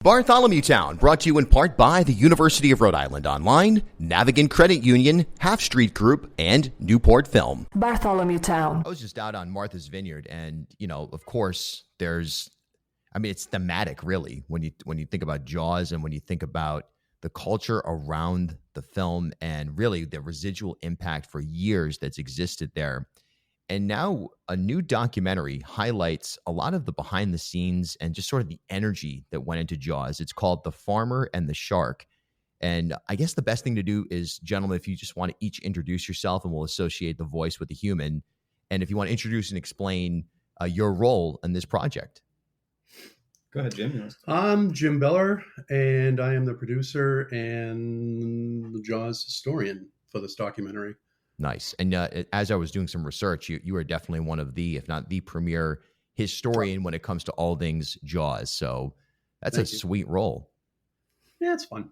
Bartholomew Town, brought to you in part by the University of Rhode Island Online, Navigant Credit Union, Half Street Group, and Newport Film. Bartholomew Town. I was just out on Martha's Vineyard, and, of course, it's thematic, really, when you think about Jaws and when you think about the culture around the film and really the residual impact for years that's existed there. And now a new documentary highlights a lot of the behind the scenes and just sort of the energy that went into Jaws. It's called The Farmer and the Shark. And I guess the best thing to do is, gentlemen, if you just want to each introduce yourself, and we'll associate the voice with the human. And if you want to introduce and explain your role in this project. Go ahead, Jim. I'm Jim Beller, and I am the producer and the Jaws historian for this documentary. Nice. And as I was doing some research, you are definitely one of the, if not the premier historian when it comes to all things Jaws. So that's Thank you. Sweet role. Yeah, it's fun.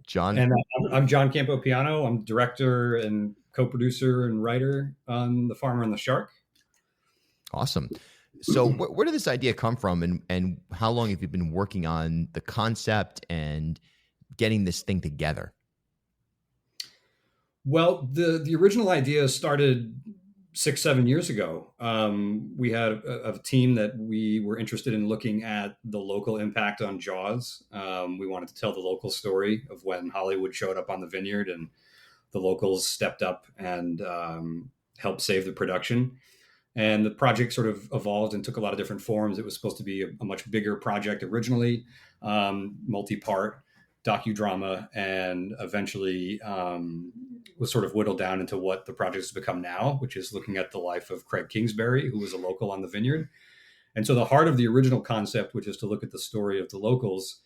John? And I'm John Campopiano. I'm director and co-producer and writer on The Farmer and the Shark. Awesome. So where did this idea come from, and how long have you been working on the concept and getting this thing together? Well, the original idea started 6-7 years ago. We had a team that we were interested in looking at the local impact on Jaws. We wanted to tell the local story of when Hollywood showed up on the vineyard and the locals stepped up and helped save the production. And the project sort of evolved and took a lot of different forms. It was supposed to be a much bigger project originally, multi-part docudrama, and eventually was sort of whittled down into what the project has become now, which is looking at the life of Craig Kingsbury, who was a local on the vineyard. And so the heart of the original concept, which is to look at the story of the locals,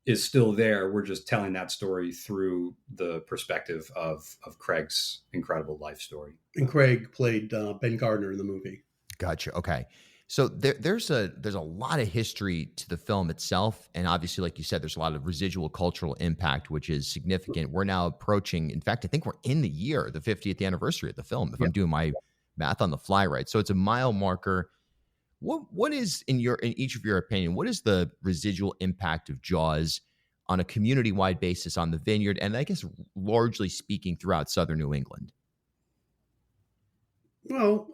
is still there. We're just telling that story through the perspective of Craig's incredible life story. And Craig played Ben Gardner in the movie. Gotcha. Okay. So there's a lot of history to the film itself. And obviously, like you said, there's a lot of residual cultural impact, which is significant. We're now approaching, in fact, I think we're in the 50th anniversary of the film, if I'm doing my math on the fly right. So it's a mile marker. What is, in each of your opinion, what is the residual impact of Jaws on a community-wide basis on the vineyard, and I guess largely speaking throughout southern New England? Well,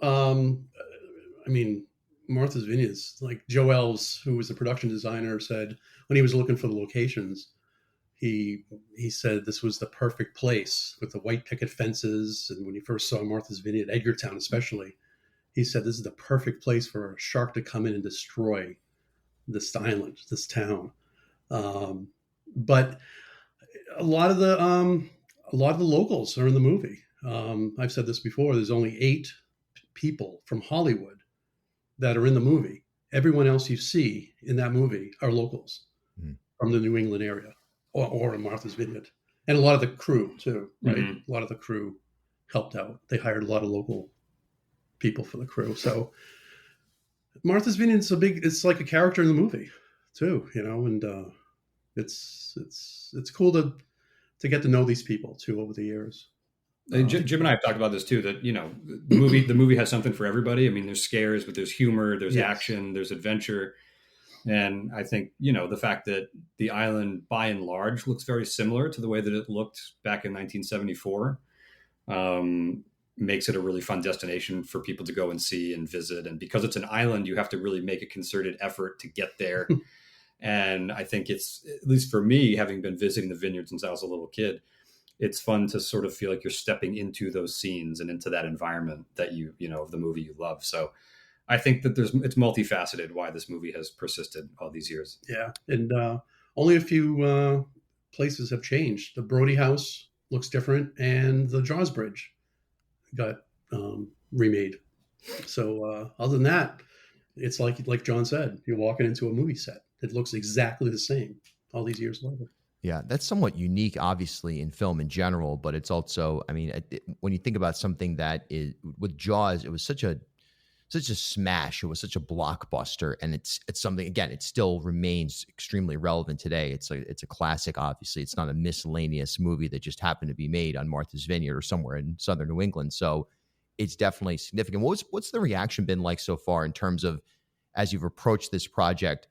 Martha's Vineyards, like Joe Elves, who was the production designer, said when he was looking for the locations, he said this was the perfect place with the white picket fences. And when he first saw Martha's Vineyard, Edgartown especially, he said this is the perfect place for a shark to come in and destroy this island, this town. But a lot of the locals are in the movie. I've said this before. There's only 8 people from Hollywood that are in the movie. Everyone else you see in that movie are locals from the New England area or in Martha's Vineyard. And a lot of the crew too, right? Mm-hmm. A lot of the crew helped out. They hired a lot of local people for the crew. So Martha's Vineyard is it's like a character in the movie too, and it's cool to get to know these people too over the years. Jim and I have talked about this too, that, the movie has something for everybody. I mean, there's scares, but there's humor, there's action, there's adventure. And I think, the fact that the island by and large looks very similar to the way that it looked back in 1974 makes it a really fun destination for people to go and see and visit. And because it's an island, you have to really make a concerted effort to get there. And I think it's, at least for me, having been visiting the vineyard since I was a little kid, it's fun to sort of feel like you're stepping into those scenes and into that environment that of the movie you love. So I think that it's multifaceted why this movie has persisted all these years. Yeah. And only a few places have changed. The Brody House looks different, and the Jaws Bridge got remade. So other than that, it's like John said, you're walking into a movie set. It looks exactly the same all these years later. Yeah, that's somewhat unique, obviously, in film in general, but it's also, when you think about something that is, with Jaws, it was such a smash, it was such a blockbuster, and it's something, again, it still remains extremely relevant today. It's a classic, obviously. It's not a miscellaneous movie that just happened to be made on Martha's Vineyard or somewhere in southern New England. So it's definitely significant. What's the reaction been like so far in terms of, as you've approached this project,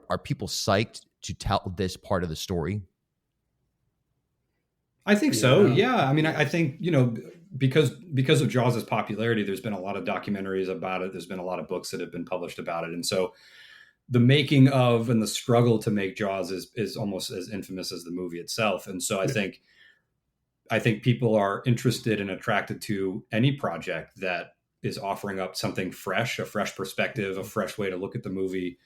are people psyched to tell this part of the story? I think so. Yeah. I mean, I think, you know, because of Jaws' popularity, there's been a lot of documentaries about it. There's been a lot of books that have been published about it. And so the making of and the struggle to make Jaws is almost as infamous as the movie itself. And so I think people are interested and attracted to any project that is offering up something fresh, a fresh perspective, a fresh way to look at the movie.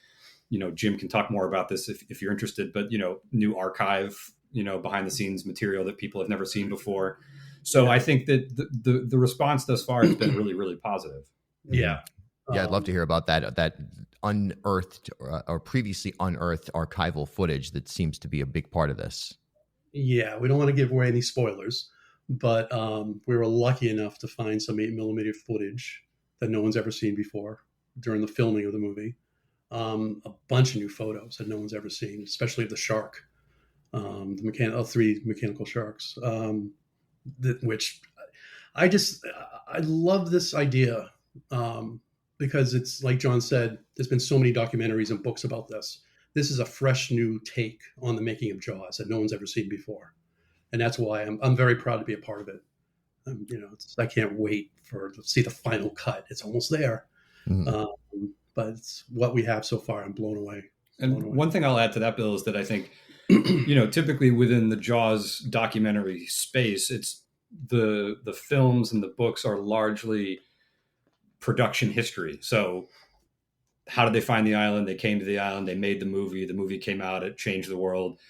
You know, Jim can talk more about this if you're interested, but, you know, new archive, you know, behind the scenes material that people have never seen before. So I think that the response thus far has been really, really positive. Yeah. Yeah, I'd love to hear about that unearthed or previously unearthed archival footage that seems to be a big part of this. Yeah, we don't want to give away any spoilers, but we were lucky enough to find some 8mm footage that no one's ever seen before during the filming of the movie. A bunch of new photos that no one's ever seen, especially of the shark, the 3 mechanical sharks, which I love this idea because it's like John said, there's been so many documentaries and books about this. This is a fresh new take on the making of Jaws that no one's ever seen before. And that's why I'm very proud to be a part of it. You know, I can't wait to see the final cut. It's almost there. But it's what we have so far. I'm blown away. One thing I'll add to that, Bill, is that I think, you know, typically within the Jaws documentary space, it's the films and the books are largely production history. So how did they find the island? They came to the island, they made the movie came out, it changed the world.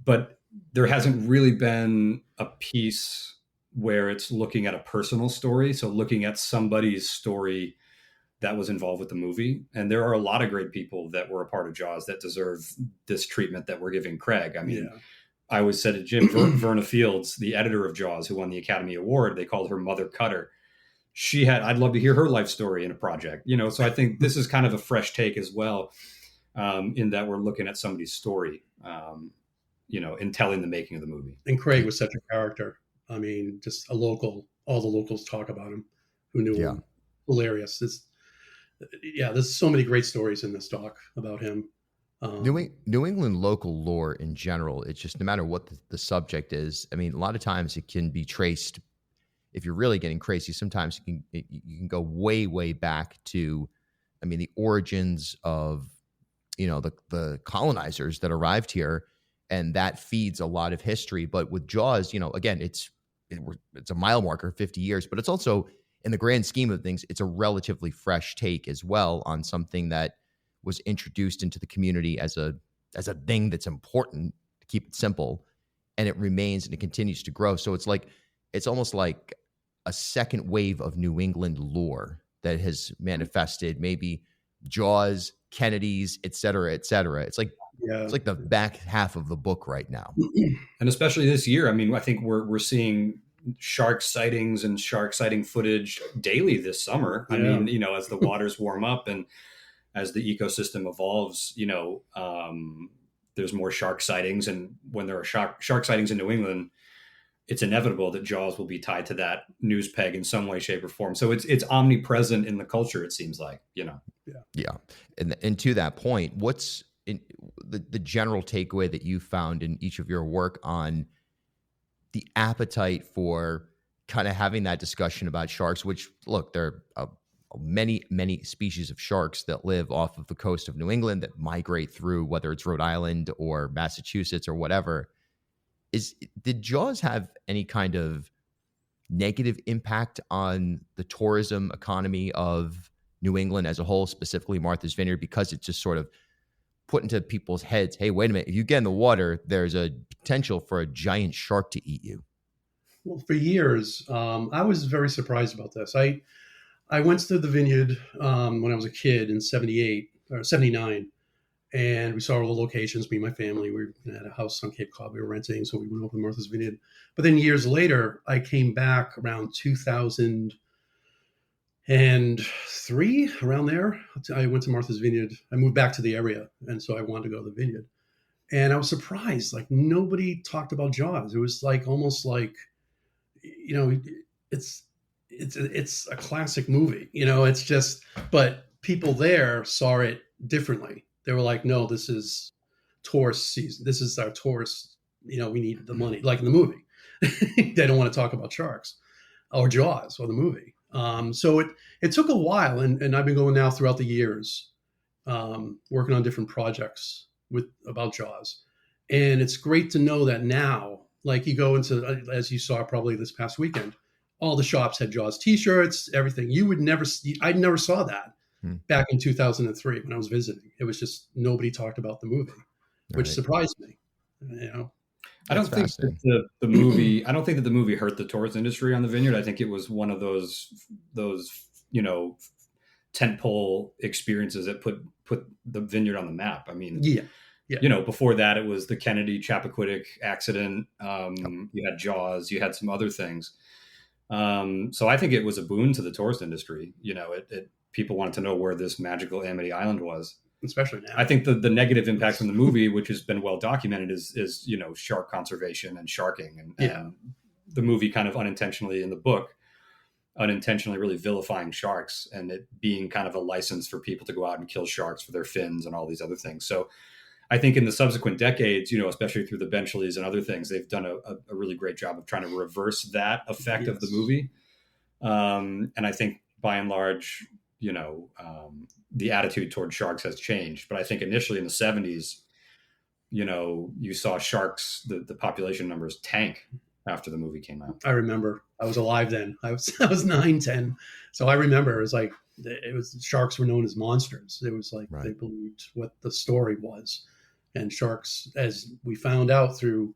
But there hasn't really been a piece where it's looking at a personal story. So looking at somebody's story that was involved with the movie. And there are a lot of great people that were a part of Jaws that deserve this treatment that we're giving Craig. I mean, I always said to Jim, Verna Fields, the editor of Jaws, who won the Academy Award, they called her Mother Cutter. I'd love to hear her life story in a project, you know? So I think this is kind of a fresh take as well, in that we're looking at somebody's story, you know, in telling the making of the movie. And Craig was such a character. I mean, just a local, all the locals talk about him who knew him. Hilarious. There's so many great stories in this doc about him. New England local lore in general, it's just no matter what the subject is. I mean, a lot of times it can be traced. If you're really getting crazy, sometimes you can go way, way back to, I mean, the origins of, you know, the colonizers that arrived here, and that feeds a lot of history. But with Jaws, you know, again, it's a mile marker, 50 years, but it's also, in the grand scheme of things, it's a relatively fresh take as well on something that was introduced into the community as a thing that's important, to keep it simple, and it remains and it continues to grow. So it's almost like a second wave of New England lore that has manifested, maybe Jaws, Kennedy's, et cetera, et cetera. It's like the back half of the book right now. And especially this year, I mean, I think we're seeing shark sightings and shark sighting footage daily this summer. I mean, you know, as the waters warm up and as the ecosystem evolves, you know, there's more shark sightings. And when there are shark sightings in New England, it's inevitable that Jaws will be tied to that news peg in some way, shape, or form. So it's omnipresent in the culture, it seems like, you know. Yeah. And to that point, what's the general takeaway that you found in each of your work on the appetite for kind of having that discussion about sharks, which, look, there are many, many species of sharks that live off of the coast of New England that migrate through, whether it's Rhode Island or Massachusetts or whatever. Did Jaws have any kind of negative impact on the tourism economy of New England as a whole, specifically Martha's Vineyard, because it's just sort of put into people's heads, hey, wait a minute, if you get in the water, there's a potential for a giant shark to eat you? Well, for years, I was very surprised about this. I went to the vineyard when I was a kid in 78 or 79, and we saw all the locations, me and my family. We had a house on Cape Cod we were renting, so we went over to Martha's Vineyard. But then years later, I came back around 2003, around there. I went to Martha's Vineyard. I moved back to the area, and so I wanted to go to the vineyard. And I was surprised, like nobody talked about Jaws. It was like almost like, you know, it's a classic movie, you know, it's just, but people there saw it differently. They were like, no, this is tourist season. This is our tourist, we need the money, like in the movie. They don't want to talk about sharks or Jaws or the movie. So it took a while, and I've been going now throughout the years, working on different projects about Jaws. And it's great to know that now, like you go into, as you saw probably this past weekend, all the shops had Jaws t-shirts, everything. You would never see, I never saw that back in 2003 when I was visiting. It was just, nobody talked about the movie, which surprised me, I don't think that the movie. I don't think that the movie hurt the tourist industry on the Vineyard. I think it was one of those tentpole experiences that put the Vineyard on the map. I mean, before that it was the Kennedy Chappaquiddick accident. You had Jaws. You had some other things. So I think it was a boon to the tourist industry. People wanted to know where this magical Amity Island was. Especially now. I think the negative impact from the movie, which has been well documented, is shark conservation and sharking, and the movie kind of unintentionally in the book, unintentionally really vilifying sharks, and it being kind of a license for people to go out and kill sharks for their fins and all these other things. So I think in the subsequent decades, especially through the Benchleys and other things, they've done a really great job of trying to reverse that effect of the movie. And I think by and large, the attitude toward sharks has changed. But I think initially in the 70s, you saw sharks, the population numbers tank after the movie came out. I remember. I was alive then. I was 9, 10. So I remember sharks were known as monsters. It was like They believed what the story was. And sharks, as we found out through,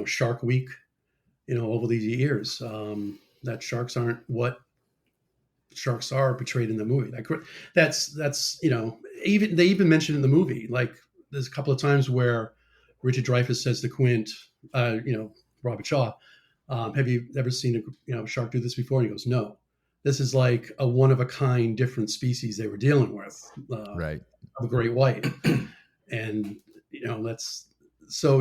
Shark Week, over these years, that sharks aren't what sharks are portrayed in the movie. That's even they even mentioned in the movie, like there's a couple of times where Richard Dreyfuss says to Quint, Robert Shaw, have you ever seen a shark do this before? And he goes, no. This is like a one of a kind different species they were dealing with, right? The great white, and that's so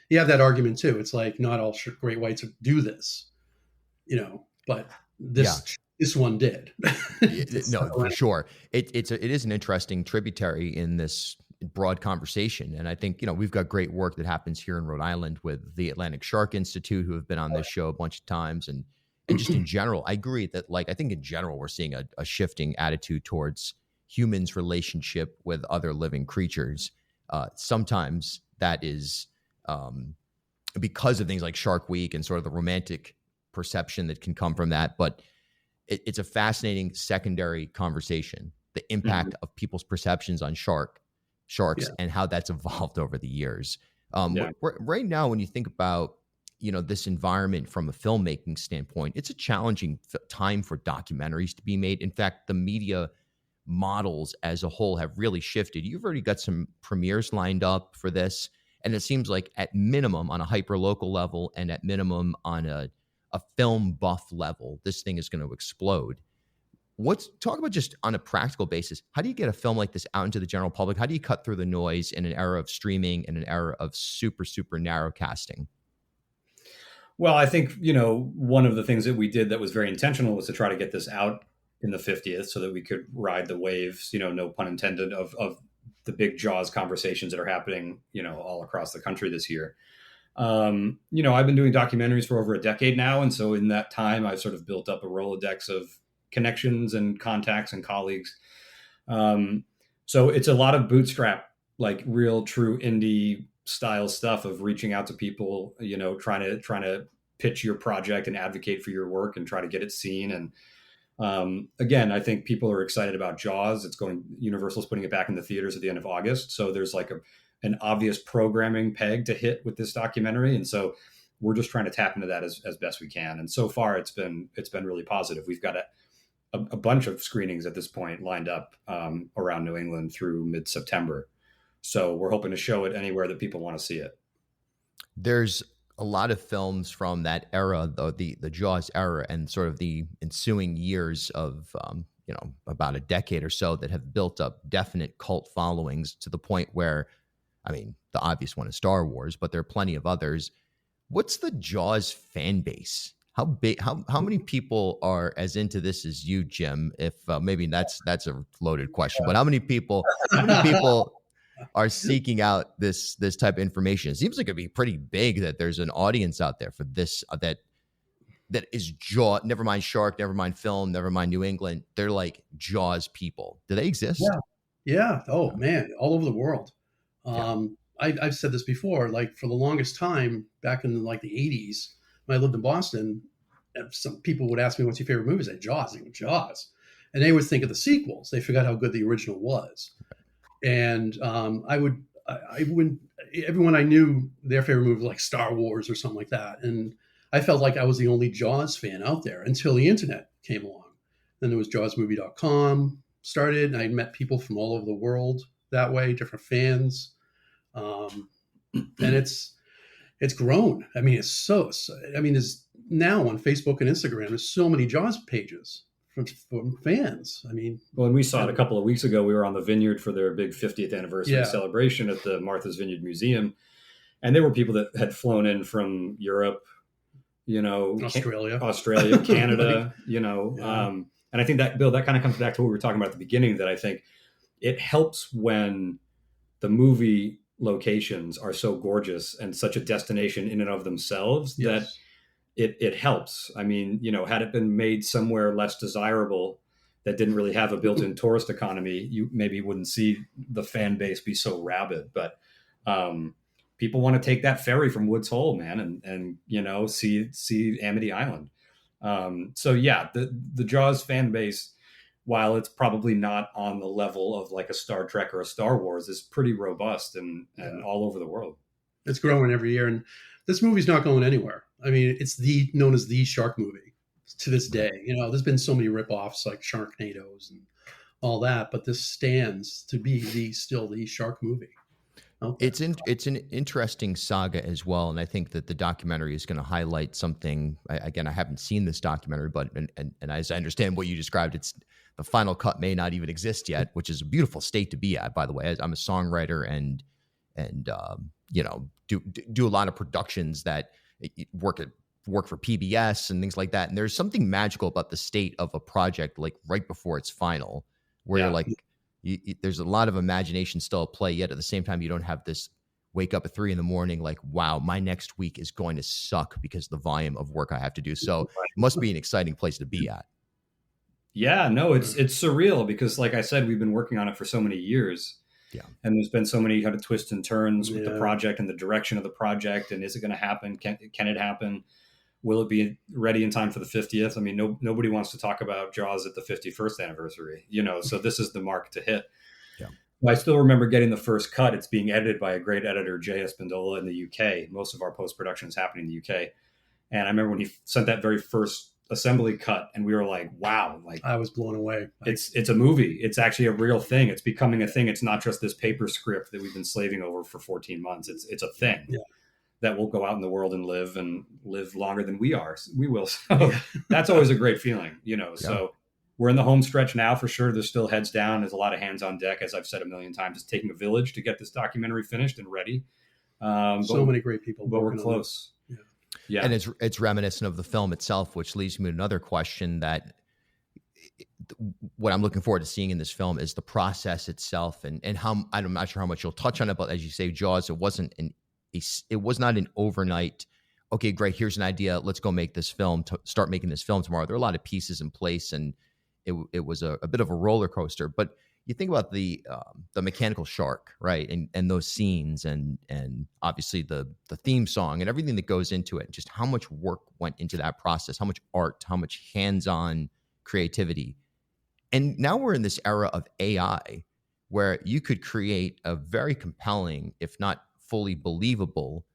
you have that argument too. It's like not all great whites do this, but this one did. No, for sure. It is an interesting tributary in this broad conversation. And I think, we've got great work that happens here in Rhode Island with the Atlantic Shark Institute, who have been on this show a bunch of times. And just in general, I agree that I think in general, we're seeing a shifting attitude towards humans' relationship with other living creatures. Sometimes that is because of things like Shark Week and sort of the romantic perception that can come from that. But it's a fascinating secondary conversation, the impact of people's perceptions on sharks and how that's evolved over the years. Right now, when you think about, this environment from a filmmaking standpoint, it's a challenging time for documentaries to be made. In fact, the media models as a whole have really shifted. You've already got some premieres lined up for this. And it seems like at minimum on a hyper-local level and at minimum on a film buff level, this thing is going to explode. Talk about just on a practical basis, how do you get a film like this out into the general public? How do you cut through the noise in an era of streaming and an era of super, super narrow casting? Well, I think, one of the things that we did that was very intentional was to try to get this out in the 50th so that we could ride the waves, no pun intended, of the big Jaws conversations that are happening, all across the country this year. I've been doing documentaries for over a decade now. And so in that time, I've sort of built up a Rolodex of connections and contacts and colleagues. So it's a lot of bootstrap, like real true indie style stuff of reaching out to people, trying to pitch your project and advocate for your work and try to get it seen. And again, I think people are excited about Jaws. Universal's putting it back in the theaters at the end of August. So there's like an obvious programming peg to hit with this documentary. And so we're just trying to tap into that as best we can. And so far it's been really positive. We've got a bunch of screenings at this point lined up around New England through mid-September. So we're hoping to show it anywhere that people want to see it. There's a lot of films from that era, the Jaws era, and sort of the ensuing years of, about a decade or so that have built up definite cult followings to the point where, the obvious one is Star Wars, but there are plenty of others. What's the Jaws fan base? How big? How many people are as into this as you, Jim? If maybe that's a loaded question, but how many people are seeking out this type of information. It seems like it'd be pretty big that there's an audience out there for this that is Jaws. Never mind shark, never mind film, never mind New England. They're like Jaws people. Do they exist? Yeah. Oh man, all over the world. I've said this before. Like for the longest time, back in like the '80s, when I lived in Boston, some people would ask me, "What's your favorite movie?" I say, "Jaws." I go, "Jaws," and they would think of the sequels. They forgot how good the original was. And I wouldn't. Everyone I knew, their favorite movie was like Star Wars or something like that, and I felt like I was the only Jaws fan out there until the internet came along. Then there was JawsMovie.com started, and I met people from all over the world that way, different fans, and it's grown. I mean, there's now on Facebook and Instagram, there's so many Jaws pages from fans. I mean, well, and we saw it a couple of weeks ago. We were on the Vineyard for their big 50th anniversary celebration at the Martha's Vineyard Museum, and there were people that had flown in from Europe, Australia, Canada, and I think that, Bill, that kind of comes back to what we were talking about at the beginning, that I think it helps when the movie locations are so gorgeous and such a destination in and of themselves that it helps. I mean, had it been made somewhere less desirable that didn't really have a built-in tourist economy, you maybe wouldn't see the fan base be so rabid. But people want to take that ferry from Woods Hole, man, and see Amity Island. So yeah, the Jaws fan base, while it's probably not on the level of like a Star Trek or a Star Wars, is pretty robust and all over the world. It's growing every year, and this movie's not going anywhere. I mean, it's known as the shark movie to this day. There's been so many ripoffs like Sharknadoes and all that, but this stands to be still the shark movie. It's an interesting saga as well, and I think that the documentary is going to highlight something. Again, I haven't seen this documentary, but and as I understand what you described, it's the final cut may not even exist yet, which is a beautiful state to be at. By the way, I'm a songwriter and do a lot of productions that work for PBS and things like that. And there's something magical about the state of a project, like right before it's final, where you're like. There's a lot of imagination still at play, yet at the same time, you don't have this wake up at 3 a.m. like, wow, my next week is going to suck because of the volume of work I have to do. So it must be an exciting place to be at. Yeah, no, it's surreal because, like I said, we've been working on it for so many years. Yeah. And there's been so many kind of twists and turns with the project and the direction of the project. And is it going to happen? Can it happen? Will it be ready in time for the 50th? I mean, nobody wants to talk about Jaws at the 51st anniversary, so this is the mark to hit. Yeah. I still remember getting the first cut. It's being edited by a great editor, Jay Espindola, in the UK. Most of our post-production is happening in the UK. And I remember when he sent that very first assembly cut, and we were like, wow. Like, I was blown away. It's a movie. It's actually a real thing. It's becoming a thing. It's not just this paper script that we've been slaving over for 14 months. It's a thing. Yeah. That will go out in the world and live longer than we will. So that's always a great feeling, So we're in the home stretch now for sure. There's still heads down. There's a lot of hands on deck. As I've said a million times, it's taking a village to get this documentary finished and ready. So many great people. But we're close. Yeah. And it's reminiscent of the film itself, which leads me to another question that what I'm looking forward to seeing in this film is the process itself and how, I'm not sure how much you'll touch on it, but as you say, Jaws, it was not an overnight, okay, great, here's an idea, let's go make this film, start making this film tomorrow. There are a lot of pieces in place, and it was a bit of a roller coaster. But you think about the mechanical shark, right, and those scenes, and obviously the theme song and everything that goes into it, just how much work went into that process, how much art, how much hands-on creativity. And now we're in this era of AI where you could create a very compelling, if not fully believable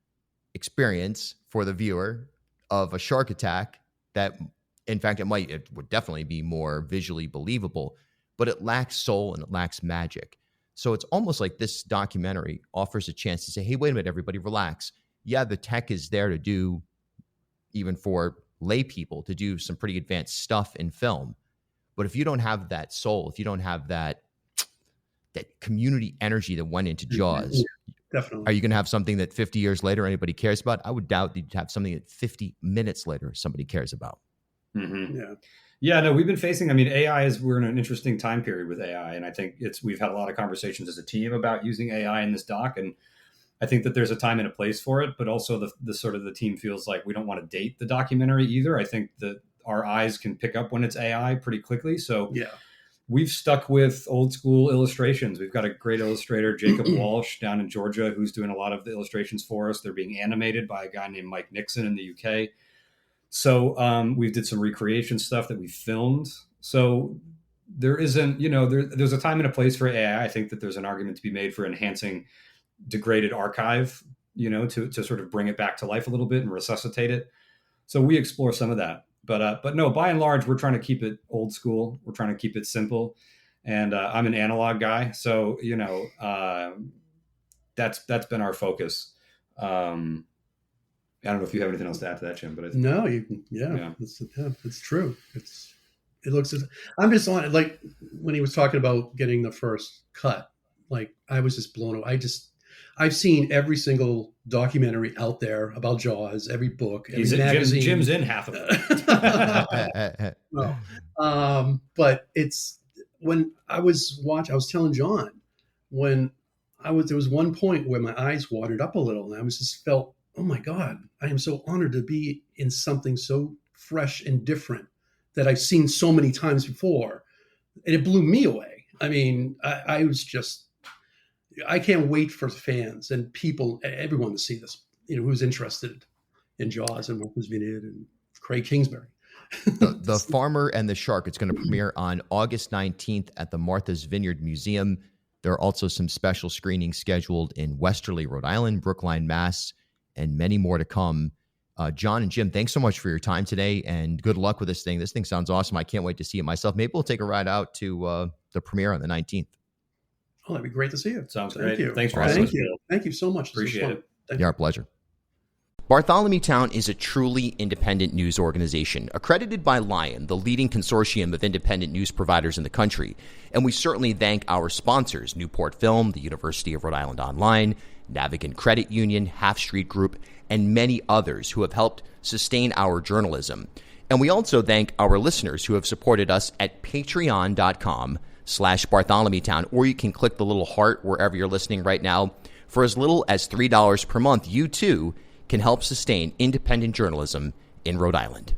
experience for the viewer of a shark attack that, in fact, it would definitely be more visually believable, but it lacks soul and it lacks magic. So it's almost like this documentary offers a chance to say, hey, wait a minute, everybody, relax. Yeah, the tech is there to do, even for lay people, to do some pretty advanced stuff in film. But if you don't have that soul, if you don't have that community energy that went into Jaws, definitely, are you going to have something that 50 years later anybody cares about? I would doubt that you'd have something that 50 minutes later somebody cares about. Mm-hmm. Yeah, no, we've been facing, I mean, we're in an interesting time period with AI. And I think we've had a lot of conversations as a team about using AI in this doc. And I think that there's a time and a place for it, but also the sort of the team feels like we don't want to date the documentary either. I think that our eyes can pick up when it's AI pretty quickly. So Yeah. we've stuck with old school illustrations. We've got a great illustrator, Jacob Walsh, down in Georgia, who's doing a lot of the illustrations for us. They're being animated by a guy named Mike Nixon in the UK. So we did some recreation stuff that we filmed. So there isn't, there's a time and a place for AI. I think that there's an argument to be made for enhancing degraded archive, to sort of bring it back to life a little bit and resuscitate it. So we explore some of that. But no, by and large, we're trying to keep it old school. We're trying to keep it simple. And I'm an analog guy. So, that's been our focus. I don't know if you have anything else to add to that, Jim, but no, it's true. I'm just on it. Like when he was talking about getting the first cut, like I was just blown away. I've seen every single documentary out there about Jaws, every book, every magazine. Jim's in half of it. But it's when I was telling John, there was one point where my eyes watered up a little, and I was just felt, oh my God, I am so honored to be in something so fresh and different that I've seen so many times before. And it blew me away. I mean, I can't wait for fans and people, everyone to see this, who's interested in Jaws and Martha's Vineyard and Craig Kingsbury. The Farmer and the Shark. It's going to premiere on August 19th at the Martha's Vineyard Museum. There are also some special screenings scheduled in Westerly, Rhode Island, Brookline, Mass., and many more to come. John and Jim, thanks so much for your time today, and good luck with this thing. This thing sounds awesome. I can't wait to see it myself. Maybe we'll take a ride out to the premiere on the 19th. Oh, that'd be great to see you. Sounds Thank great. You. Thanks for having us. Thank you so much. Appreciate it. Yeah, our pleasure. Bartholomew Town is a truly independent news organization, accredited by Lion, the leading consortium of independent news providers in the country. And we certainly thank our sponsors, Newport Film, the University of Rhode Island Online, Navigant Credit Union, Half Street Group, and many others who have helped sustain our journalism. And we also thank our listeners who have supported us at patreon.com/BartholomewTown, or you can click the little heart wherever you're listening right now. For as little as $3 per month, you too can help sustain independent journalism in Rhode Island.